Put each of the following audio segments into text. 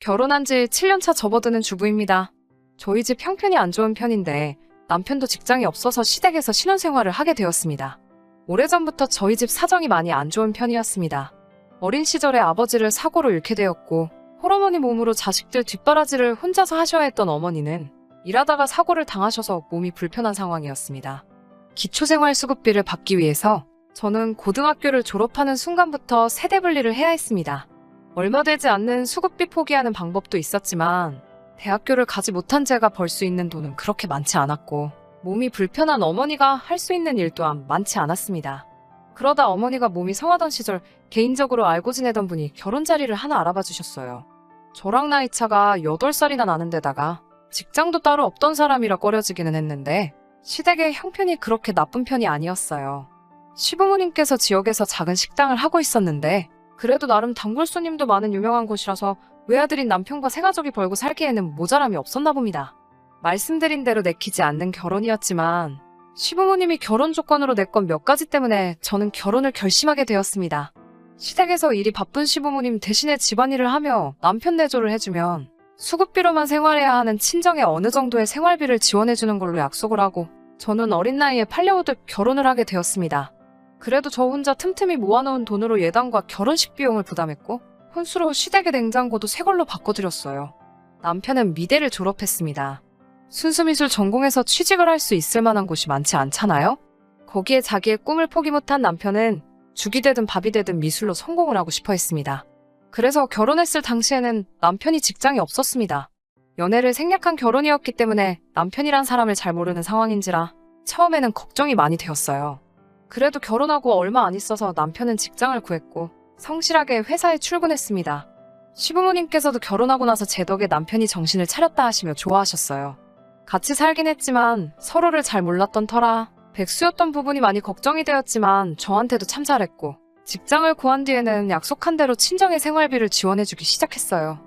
결혼한 지 7년차 접어드는 주부입니다. 저희 집 형편이 안 좋은 편인데 남편도 직장이 없어서 시댁에서 신혼생활을 하게 되었습니다. 오래전부터 저희 집 사정이 많이 안 좋은 편이었습니다. 어린 시절에 아버지를 사고로 잃게 되었고 홀어머니 몸으로 자식들 뒷바라지를 혼자서 하셔야 했던 어머니는 일하다가 사고를 당하셔서 몸이 불편한 상황이었습니다. 기초생활수급비를 받기 위해서 저는 고등학교를 졸업하는 순간부터 세대 분리를 해야 했습니다. 얼마 되지 않는 수급비 포기하는 방법도 있었지만 대학교를 가지 못한 제가 벌 수 있는 돈은 그렇게 많지 않았고 몸이 불편한 어머니가 할 수 있는 일 또한 많지 않았습니다. 그러다 어머니가 몸이 성하던 시절 개인적으로 알고 지내던 분이 결혼 자리를 하나 알아봐 주셨어요. 저랑 나이 차가 8살이나 나는 데다가 직장도 따로 없던 사람이라 꺼려지기는 했는데 시댁의 형편이 그렇게 나쁜 편이 아니었어요. 시부모님께서 지역에서 작은 식당을 하고 있었는데 그래도 나름 단골 손님도 많은 유명한 곳이라서 외아들인 남편과 새가족이 벌고 살기에는 모자람이 없었나 봅니다. 말씀드린 대로 내키지 않는 결혼이었지만 시부모님이 결혼 조건으로 냈건 몇 가지 때문에 저는 결혼을 결심하게 되었습니다. 시댁에서 일이 바쁜 시부모님 대신에 집안일을 하며 남편 내조를 해주면 수급비로만 생활해야 하는 친정에 어느 정도의 생활비를 지원해주는 걸로 약속을 하고 저는 어린 나이에 팔려오듯 결혼을 하게 되었습니다. 그래도 저 혼자 틈틈이 모아놓은 돈으로 예단과 결혼식 비용을 부담했고 혼수로 시댁의 냉장고도 새 걸로 바꿔드렸어요. 남편은 미대를 졸업했습니다. 순수미술 전공해서 취직을 할 수 있을 만한 곳이 많지 않잖아요? 거기에 자기의 꿈을 포기 못한 남편은 죽이 되든 밥이 되든 미술로 성공을 하고 싶어 했습니다. 그래서 결혼했을 당시에는 남편이 직장이 없었습니다. 연애를 생략한 결혼이었기 때문에 남편이란 사람을 잘 모르는 상황인지라 처음에는 걱정이 많이 되었어요. 그래도 결혼하고 얼마 안 있어서 남편은 직장을 구했고 성실하게 회사에 출근했습니다. 시부모님께서도 결혼하고 나서 제 덕에 남편이 정신을 차렸다 하시며 좋아하셨어요. 같이 살긴 했지만 서로를 잘 몰랐던 터라 백수였던 부분이 많이 걱정이 되었지만 저한테도 참 잘했고 직장을 구한 뒤에는 약속한 대로 친정의 생활비를 지원해주기 시작했어요.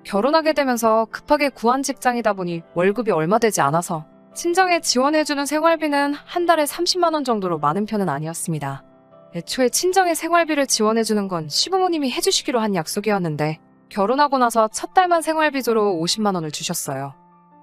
결혼하게 되면서 급하게 구한 직장이다 보니 월급이 얼마 되지 않아서 친정에 지원해주는 생활비는 한 달에 30만 원 정도로 많은 편은 아니었습니다. 애초에 친정에 생활비를 지원해주는 건 시부모님이 해주시기로 한 약속이었는데 결혼하고 나서 첫 달만 생활비조로 50만 원을 주셨어요.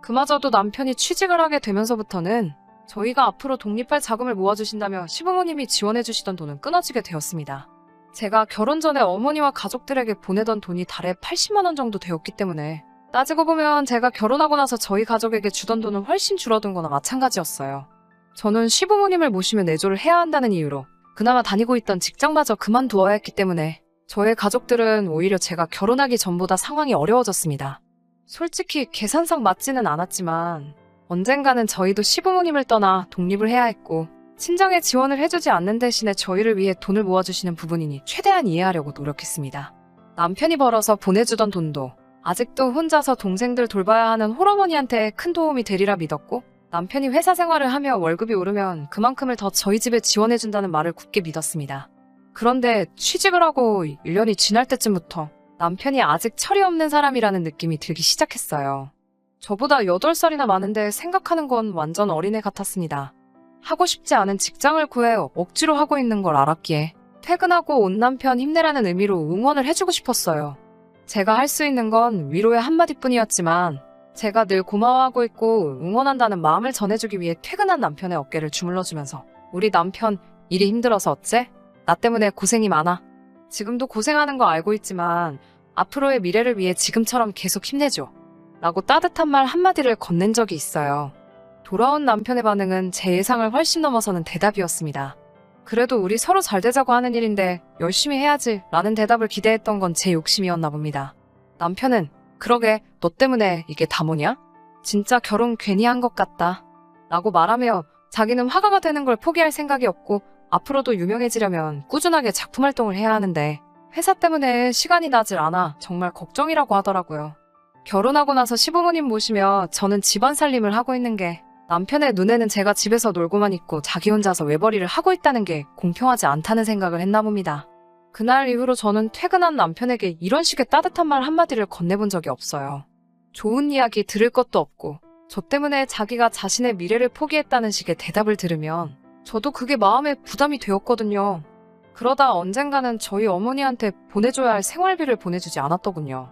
그마저도 남편이 취직을 하게 되면서부터는 저희가 앞으로 독립할 자금을 모아주신다며 시부모님이 지원해주시던 돈은 끊어지게 되었습니다. 제가 결혼 전에 어머니와 가족들에게 보내던 돈이 달에 80만 원 정도 되었기 때문에 따지고 보면 제가 결혼하고 나서 저희 가족에게 주던 돈은 훨씬 줄어든 거나 마찬가지였어요. 저는 시부모님을 모시며 내조를 해야 한다는 이유로 그나마 다니고 있던 직장마저 그만두어야 했기 때문에 저의 가족들은 오히려 제가 결혼하기 전보다 상황이 어려워졌습니다. 솔직히 계산상 맞지는 않았지만 언젠가는 저희도 시부모님을 떠나 독립을 해야 했고 친정에 지원을 해주지 않는 대신에 저희를 위해 돈을 모아주시는 부분이니 최대한 이해하려고 노력했습니다. 남편이 벌어서 보내주던 돈도 아직도 혼자서 동생들 돌봐야 하는 홀어머니한테 큰 도움이 되리라 믿었고 남편이 회사 생활을 하며 월급이 오르면 그만큼을 더 저희 집에 지원해준다는 말을 굳게 믿었습니다. 그런데 취직을 하고 1년이 지날 때쯤부터 남편이 아직 철이 없는 사람이라는 느낌이 들기 시작했어요. 저보다 8살이나 많은데 생각하는 건 완전 어린애 같았습니다. 하고 싶지 않은 직장을 구해 억지로 하고 있는 걸 알았기에 퇴근하고 온 남편 힘내라는 의미로 응원을 해주고 싶었어요. 제가 할 수 있는 건 위로의 한마디뿐이었지만 제가 늘 고마워하고 있고 응원한다는 마음을 전해주기 위해 퇴근한 남편의 어깨를 주물러주면서 우리 남편 일이 힘들어서 어째? 나 때문에 고생이 많아. 지금도 고생하는 거 알고 있지만 앞으로의 미래를 위해 지금처럼 계속 힘내줘. 라고 따뜻한 말 한마디를 건넨 적이 있어요. 돌아온 남편의 반응은 제 예상을 훨씬 넘어서는 대답이었습니다. 그래도 우리 서로 잘 되자고 하는 일인데 열심히 해야지 라는 대답을 기대했던 건 제 욕심이었나 봅니다. 남편은 그러게 너 때문에 이게 다 뭐냐? 진짜 결혼 괜히 한 것 같다. 라고 말하며 자기는 화가가 되는 걸 포기할 생각이 없고 앞으로도 유명해지려면 꾸준하게 작품 활동을 해야 하는데 회사 때문에 시간이 나질 않아 정말 걱정이라고 하더라고요. 결혼하고 나서 시부모님 모시며 저는 집안 살림을 하고 있는 게 남편의 눈에는 제가 집에서 놀고만 있고 자기 혼자서 외벌이를 하고 있다는 게 공평하지 않다는 생각을 했나 봅니다. 그날 이후로 저는 퇴근한 남편에게 이런 식의 따뜻한 말 한마디를 건네본 적이 없어요. 좋은 이야기 들을 것도 없고 저 때문에 자기가 자신의 미래를 포기했다는 식의 대답을 들으면 저도 그게 마음에 부담이 되었거든요. 그러다 언젠가는 저희 어머니한테 보내줘야 할 생활비를 보내주지 않았더군요.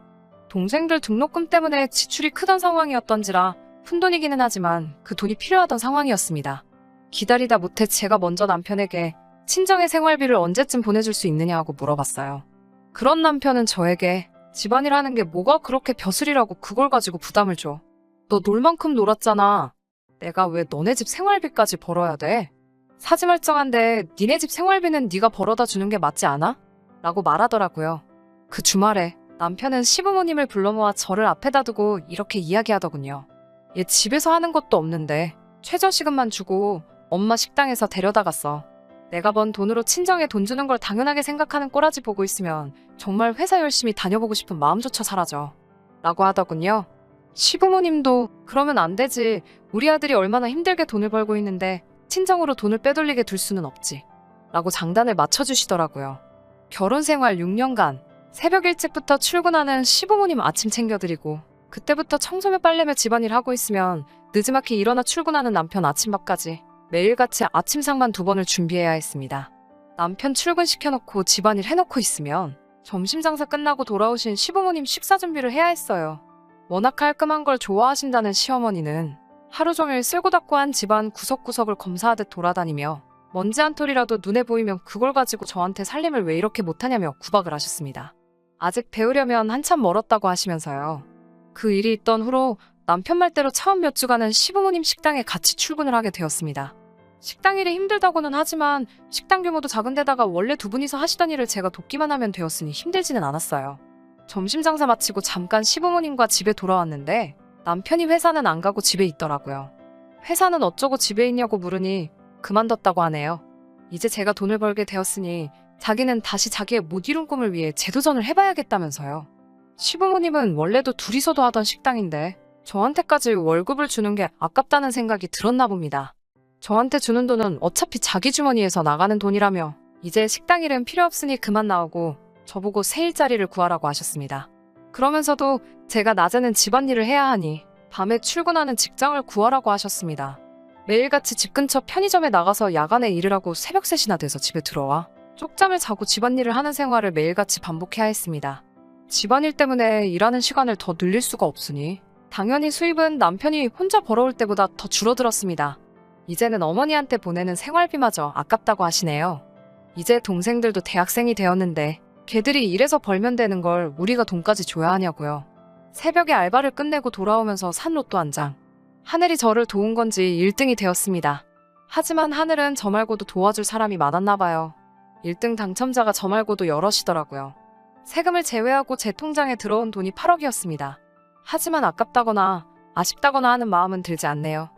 동생들 등록금 때문에 지출이 크던 상황이었던지라 푼돈이기는 하지만 그 돈이 필요하던 상황이었습니다. 기다리다 못해 제가 먼저 남편에게 친정의 생활비를 언제쯤 보내줄 수 있느냐고 물어봤어요. 그런 남편은 저에게 집안일 하는 게 뭐가 그렇게 벼슬이라고 그걸 가지고 부담을 줘. 너 놀 만큼 놀았잖아. 내가 왜 너네 집 생활비까지 벌어야 돼? 사지말쩡한데 니네 집 생활비는 네가 벌어다 주는 게 맞지 않아? 라고 말하더라고요. 그 주말에 남편은 시부모님을 불러 모아 저를 앞에다 두고 이렇게 이야기하더군요. 얘 집에서 하는 것도 없는데 최저시급만 주고 엄마 식당에서 데려다 갔어. 내가 번 돈으로 친정에 돈 주는 걸 당연하게 생각하는 꼬라지 보고 있으면 정말 회사 열심히 다녀보고 싶은 마음조차 사라져. 라고 하더군요. 시부모님도 그러면 안 되지. 우리 아들이 얼마나 힘들게 돈을 벌고 있는데 친정으로 돈을 빼돌리게 둘 수는 없지. 라고 장단을 맞춰주시더라고요. 결혼 생활 6년간 새벽 일찍부터 출근하는 시부모님 아침 챙겨드리고 그때부터 청소며 빨래며 집안일 하고 있으면 늦지막히 일어나 출근하는 남편 아침밥까지 매일같이 아침상만 2번을 준비해야 했습니다. 남편 출근시켜놓고 집안일 해놓고 있으면 점심 장사 끝나고 돌아오신 시부모님 식사 준비를 해야 했어요. 워낙 깔끔한 걸 좋아하신다는 시어머니는 하루 종일 쓸고 닦고 한 집안 구석구석을 검사하듯 돌아다니며 먼지 한 톨이라도 눈에 보이면 그걸 가지고 저한테 살림을 왜 이렇게 못하냐며 구박을 하셨습니다. 아직 배우려면 한참 멀었다고 하시면서요. 그 일이 있던 후로 남편 말대로 처음 몇 주간은 시부모님 식당에 같이 출근을 하게 되었습니다. 식당 일이 힘들다고는 하지만 식당 규모도 작은 데다가 원래 2분이서 하시던 일을 제가 돕기만 하면 되었으니 힘들지는 않았어요. 점심 장사 마치고 잠깐 시부모님과 집에 돌아왔는데 남편이 회사는 안 가고 집에 있더라고요. 회사는 어쩌고 집에 있냐고 물으니 그만뒀다고 하네요. 이제 제가 돈을 벌게 되었으니 자기는 다시 자기의 못 이룬 꿈을 위해 재도전을 해봐야겠다면서요. 시부모님은 원래도 둘이서도 하던 식당인데 저한테까지 월급을 주는 게 아깝다는 생각이 들었나 봅니다. 저한테 주는 돈은 어차피 자기 주머니에서 나가는 돈이라며 이제 식당 일은 필요 없으니 그만 나오고 저보고 새 일자리를 구하라고 하셨습니다. 그러면서도 제가 낮에는 집안일을 해야 하니 밤에 출근하는 직장을 구하라고 하셨습니다. 매일같이 집 근처 편의점에 나가서 야간에 일을 하고 새벽 3시나 돼서 집에 들어와 쪽잠을 자고 집안일을 하는 생활을 매일같이 반복해야 했습니다. 집안일 때문에 일하는 시간을 더 늘릴 수가 없으니 당연히 수입은 남편이 혼자 벌어올 때보다 더 줄어들었습니다. 이제는 어머니한테 보내는 생활비마저 아깝다고 하시네요. 이제 동생들도 대학생이 되었는데 걔들이 일해서 벌면 되는 걸 우리가 돈까지 줘야 하냐고요. 새벽에 알바를 끝내고 돌아오면서 산 로또 한 장. 하늘이 저를 도운 건지 1등이 되었습니다. 하지만 하늘은 저 말고도 도와줄 사람이 많았나 봐요. 1등 당첨자가 저 말고도 여럿이더라고요. 세금을 제외하고 제 통장에 들어온 돈이 8억이었습니다. 하지만 아깝다거나 아쉽다거나 하는 마음은 들지 않네요.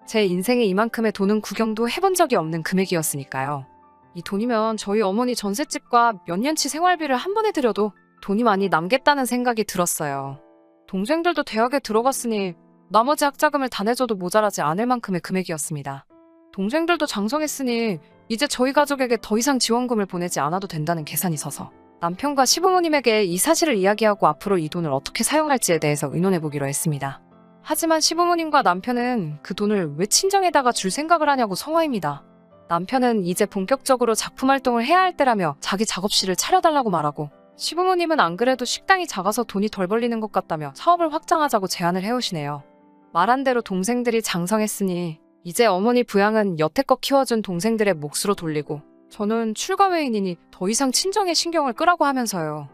제 인생에 이만큼의 돈은 구경도 해본 적이 없는 금액이었으니까요. 이 돈이면 저희 어머니 전셋집과 몇 년치 생활비를 한 번에 드려도 돈이 많이 남겠다는 생각이 들었어요. 동생들도 대학에 들어갔으니 나머지 학자금을 다 내줘도 모자라지 않을 만큼의 금액이었습니다. 동생들도 장성했으니 이제 저희 가족에게 더 이상 지원금을 보내지 않아도 된다는 계산이 서서 남편과 시부모님에게 이 사실을 이야기하고 앞으로 이 돈을 어떻게 사용할지에 대해서 의논해보기로 했습니다. 하지만 시부모님과 남편은 그 돈을 왜 친정에다가 줄 생각을 하냐고 성화입니다. 남편은 이제 본격적으로 작품 활동을 해야 할 때라며 자기 작업실을 차려달라고 말하고 시부모님은 안 그래도 식당이 작아서 돈이 덜 벌리는 것 같다며 사업을 확장하자고 제안을 해오시네요. 말한 대로 동생들이 장성했으니 이제 어머니 부양은 여태껏 키워준 동생들의 몫으로 돌리고 저는 출가 외인이니 더 이상 친정에 신경을 끄라고 하면서요.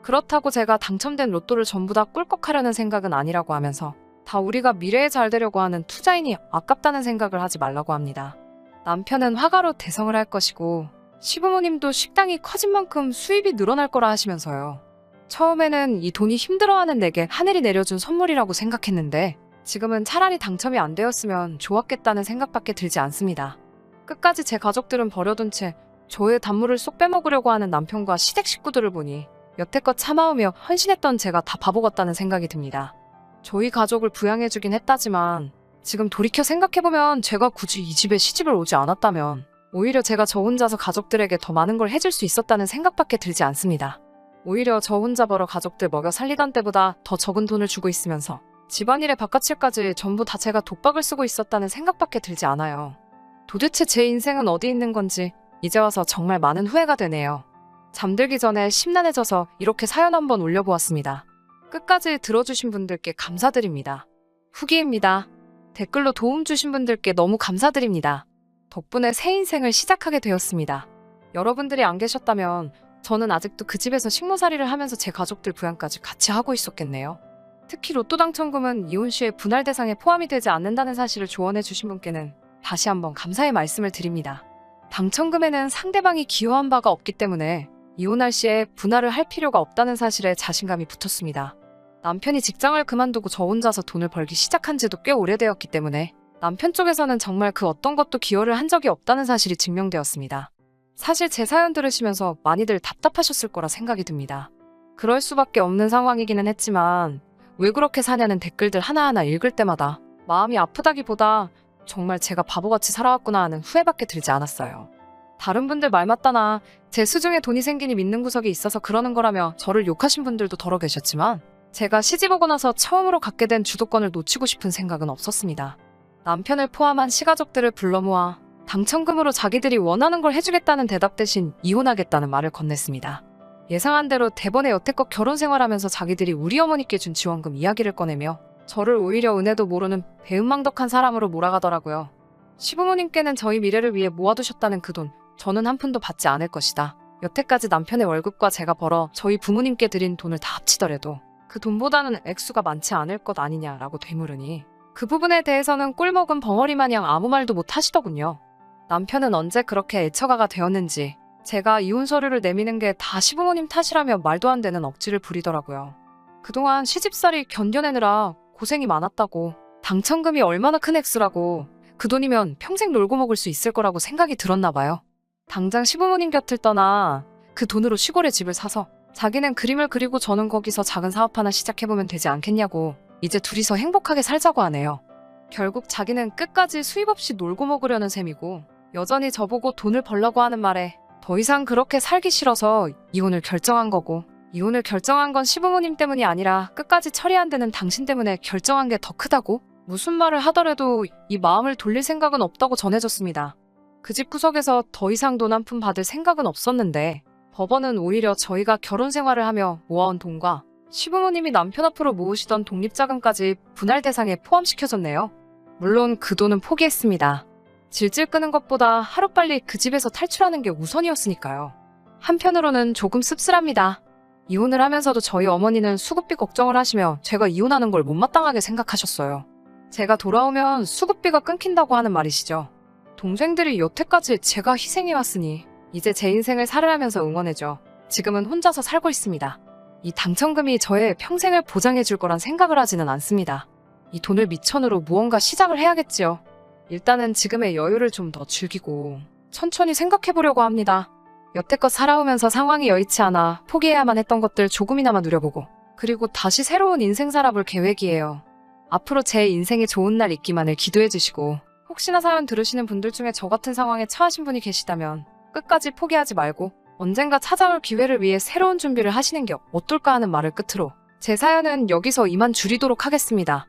그렇다고 제가 당첨된 로또를 전부 다 꿀꺽하려는 생각은 아니라고 하면서 다 우리가 미래에 잘 되려고 하는 투자이니 아깝다는 생각을 하지 말라고 합니다. 남편은 화가로 대성을 할 것이고 시부모님도 식당이 커진 만큼 수입이 늘어날 거라 하시면서요. 처음에는 이 돈이 힘들어하는 내게 하늘이 내려준 선물이라고 생각했는데 지금은 차라리 당첨이 안 되었으면 좋았겠다는 생각밖에 들지 않습니다. 끝까지 제 가족들은 버려둔 채 저의 단물을 쏙 빼먹으려고 하는 남편과 시댁 식구들을 보니 여태껏 참아오며 헌신했던 제가 다 바보 같다는 생각이 듭니다. 저희 가족을 부양해주긴 했다지만 지금 돌이켜 생각해보면 제가 굳이 이 집에 시집을 오지 않았다면 오히려 제가 저 혼자서 가족들에게 더 많은 걸 해줄 수 있었다는 생각밖에 들지 않습니다. 오히려 저 혼자 벌어 가족들 먹여 살리던 때보다 더 적은 돈을 주고 있으면서 집안일의 바깥일까지 전부 다 제가 독박을 쓰고 있었다는 생각밖에 들지 않아요. 도대체 제 인생은 어디 있는 건지 이제 와서 정말 많은 후회가 되네요. 잠들기 전에 심란해져서 이렇게 사연 한번 올려보았습니다. 끝까지 들어주신 분들께 감사드립니다. 후기입니다. 댓글로 도움 주신 분들께 너무 감사드립니다. 덕분에 새 인생을 시작하게 되었습니다. 여러분들이 안 계셨다면 저는 아직도 그 집에서 식모살이를 하면서 제 가족들 부양까지 같이 하고 있었겠네요. 특히 로또 당첨금은 이혼 시에 분할 대상에 포함이 되지 않는다는 사실을 조언해 주신 분께는 다시 한번 감사의 말씀을 드립니다. 당첨금에는 상대방이 기여한 바가 없기 때문에 이혼할 시에 분할을 할 필요가 없다는 사실에 자신감이 붙었습니다. 남편이 직장을 그만두고 저 혼자서 돈을 벌기 시작한 지도 꽤 오래되었기 때문에 남편 쪽에서는 정말 그 어떤 것도 기여를 한 적이 없다는 사실이 증명되었습니다. 사실 제 사연 들으시면서 많이들 답답하셨을 거라 생각이 듭니다. 그럴 수밖에 없는 상황이기는 했지만 왜 그렇게 사냐는 댓글들 하나하나 읽을 때마다 마음이 아프다기보다 정말 제가 바보같이 살아왔구나 하는 후회밖에 들지 않았어요. 다른 분들 말 맞다나 제 수중에 돈이 생기니 믿는 구석이 있어서 그러는 거라며 저를 욕하신 분들도 더러 계셨지만 제가 시집오고 나서 처음으로 갖게 된 주도권을 놓치고 싶은 생각은 없었습니다. 남편을 포함한 시가족들을 불러 모아 당첨금으로 자기들이 원하는 걸 해주겠다는 대답 대신 이혼하겠다는 말을 건넸습니다. 예상한 대로 대번에 여태껏 결혼 생활하면서 자기들이 우리 어머니께 준 지원금 이야기를 꺼내며 저를 오히려 은혜도 모르는 배은망덕한 사람으로 몰아가더라고요. 시부모님께는 저희 미래를 위해 모아두셨다는 그 돈, 저는 한 푼도 받지 않을 것이다. 여태까지 남편의 월급과 제가 벌어 저희 부모님께 드린 돈을 다 합치더라도 그 돈보다는 액수가 많지 않을 것 아니냐라고 되물으니 그 부분에 대해서는 꿀먹은 벙어리 마냥 아무 말도 못 하시더군요. 남편은 언제 그렇게 애처가가 되었는지 제가 이혼 서류를 내미는 게 다 시부모님 탓이라며 말도 안 되는 억지를 부리더라고요. 그동안 시집살이 견뎌내느라 고생이 많았다고, 당첨금이 얼마나 큰 액수라고, 그 돈이면 평생 놀고 먹을 수 있을 거라고 생각이 들었나 봐요. 당장 시부모님 곁을 떠나 그 돈으로 시골에 집을 사서 자기는 그림을 그리고 저는 거기서 작은 사업 하나 시작해보면 되지 않겠냐고 이제 둘이서 행복하게 살자고 하네요. 결국 자기는 끝까지 수입 없이 놀고 먹으려는 셈이고 여전히 저보고 돈을 벌려고 하는 말에 더 이상 그렇게 살기 싫어서 이혼을 결정한 거고, 이혼을 결정한 건 시부모님 때문이 아니라 끝까지 처리 안 되는 당신 때문에 결정한 게 더 크다고? 무슨 말을 하더라도 이 마음을 돌릴 생각은 없다고 전해줬습니다. 그 집 구석에서 더 이상 돈 한 푼 받을 생각은 없었는데 법원은 오히려 저희가 결혼 생활을 하며 모아온 돈과 시부모님이 남편 앞으로 모으시던 독립자금까지 분할 대상에 포함시켜줬네요. 물론 그 돈은 포기했습니다. 질질 끄는 것보다 하루빨리 그 집에서 탈출하는 게 우선이었으니까요. 한편으로는 조금 씁쓸합니다. 이혼을 하면서도 저희 어머니는 수급비 걱정을 하시며 제가 이혼하는 걸 못마땅하게 생각하셨어요. 제가 돌아오면 수급비가 끊긴다고 하는 말이시죠. 동생들이 여태까지 제가 희생해왔으니 이제 제 인생을 살으라면서 응원해줘. 지금은 혼자서 살고 있습니다. 이 당첨금이 저의 평생을 보장해줄 거란 생각을 하지는 않습니다. 이 돈을 미천으로 무언가 시작을 해야겠지요. 일단은 지금의 여유를 좀 더 즐기고 천천히 생각해보려고 합니다. 여태껏 살아오면서 상황이 여의치 않아 포기해야만 했던 것들 조금이나마 누려보고 그리고 다시 새로운 인생 살아볼 계획이에요. 앞으로 제 인생에 좋은 날 있기만을 기도해주시고 혹시나 사연 들으시는 분들 중에 저 같은 상황에 처하신 분이 계시다면 끝까지 포기하지 말고 언젠가 찾아올 기회를 위해 새로운 준비를 하시는 게 어떨까 하는 말을 끝으로 제 사연은 여기서 이만 줄이도록 하겠습니다.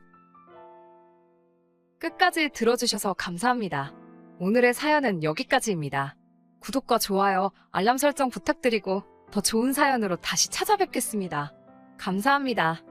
끝까지 들어주셔서 감사합니다. 오늘의 사연은 여기까지입니다. 구독과 좋아요, 알람 설정 부탁드리고 더 좋은 사연으로 다시 찾아뵙겠습니다. 감사합니다.